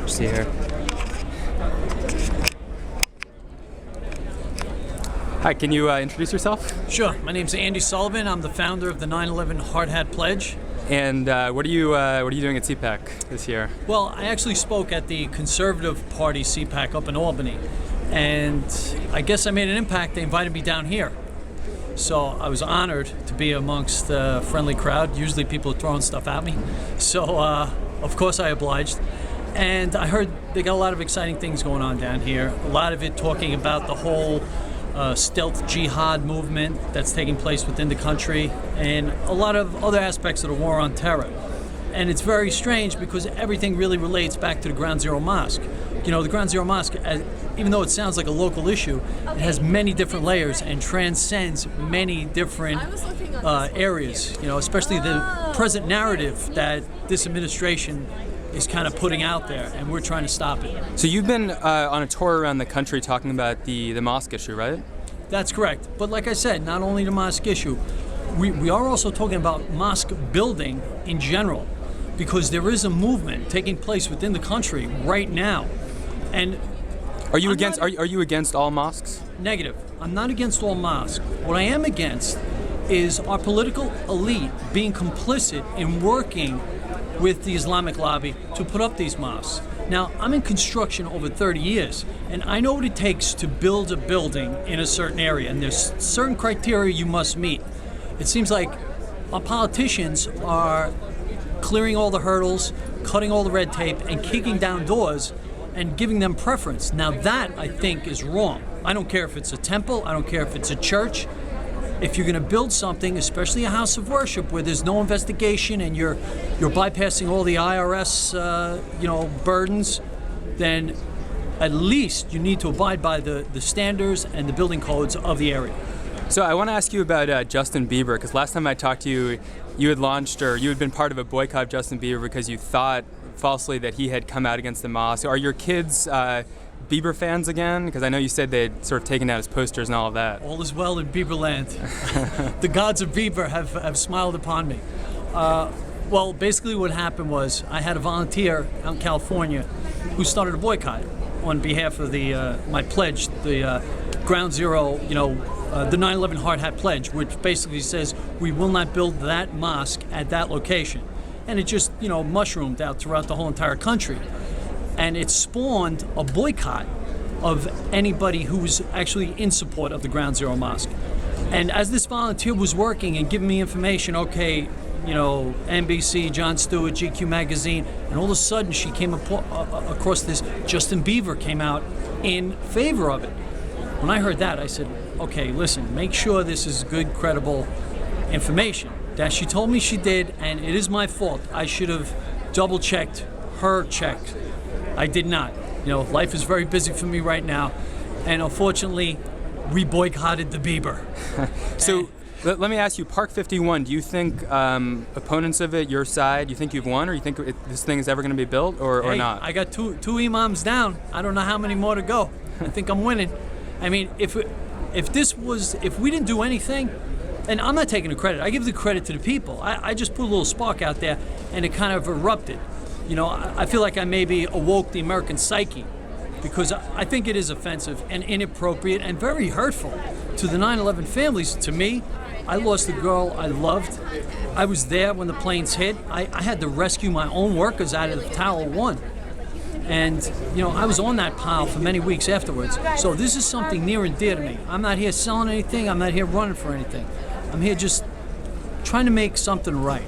See here. Hi, can you introduce yourself? Sure. My name's Andy Sullivan. I'm the founder of the 9/11 Hard Hat Pledge. And what are you doing at CPAC this year? Well, I actually spoke at the Conservative Party CPAC up in Albany, and I guess I made an impact. They invited me down here, so I was honored to be amongst the friendly crowd. Usually people are throwing stuff at me, so of course I obliged. And I heard they got a lot of exciting things going on down here. A lot of it talking about the whole stealth jihad movement that's taking place within the country, and a lot of other aspects of the war on terror. And it's very strange because everything really relates back to the Ground Zero Mosque. You know, the Ground Zero Mosque, even though it sounds like a local issue, it has many different layers and transcends many different areas, you know, especially the present narrative that this administration is kind of putting out there, and we're trying to stop it. So you've been on a tour around the country talking about the mosque issue, right? That's correct. But like I said, not only the mosque issue, we are also talking about mosque building in general, because there is a movement taking place within the country right now. And are you against all mosques? Negative. I'm not against all mosques. What I am against is our political elite being complicit in working with the Islamic lobby to put up these mosques. Now, I'm in construction over 30 years, and I know what it takes to build a building in a certain area, and there's certain criteria you must meet. It seems like our politicians are clearing all the hurdles, cutting all the red tape, and kicking down doors and giving them preference. Now that, I think, is wrong. I don't care if it's a temple, I don't care if it's a church. If you're going to build something, especially a house of worship where there's no investigation and you're bypassing all the IRS burdens, then at least you need to abide by the standards and the building codes of the area. So I want to ask you about Justin Bieber, because last time I talked to you, you had been part of a boycott of Justin Bieber because you thought falsely that he had come out against the mosque. Are your kids Bieber fans again? Because I know you said they'd sort of taken down his posters and all of that. All is well in Bieberland. The gods of Bieber have smiled upon me. Well, basically what happened was I had a volunteer out in California who started a boycott on behalf of my pledge, the Ground Zero, the 9/11 Hard Hat Pledge, which basically says we will not build that mosque at that location. And it just, mushroomed out throughout the whole entire country. And it spawned a boycott of anybody who was actually in support of the Ground Zero Mosque. And as this volunteer was working and giving me information, okay, NBC, Jon Stewart, GQ magazine, and all of a sudden she came across this. Justin Bieber came out in favor of it. When I heard that, I said, okay, listen, make sure this is good, credible information. That she told me she did, and it is my fault. I should have double-checked her check. I did not. Life is very busy for me right now, and unfortunately, we boycotted the Bieber. So let me ask you, Park 51, do you think opponents of it, your side, you think you've won, or you think this thing is ever going to be built, or not? I got two imams down. I don't know how many more to go. I think I'm winning. I mean, if we didn't do anything, and I'm not taking the credit, I give the credit to the people. I just put a little spark out there, and it kind of erupted. I feel like I maybe awoke the American psyche, because I think it is offensive and inappropriate and very hurtful to the 9/11 families. To me, I lost the girl I loved. I was there when the planes hit. I had to rescue my own workers out of Tower 1. And, I was on that pile for many weeks afterwards. So this is something near and dear to me. I'm not here selling anything. I'm not here running for anything. I'm here just trying to make something right.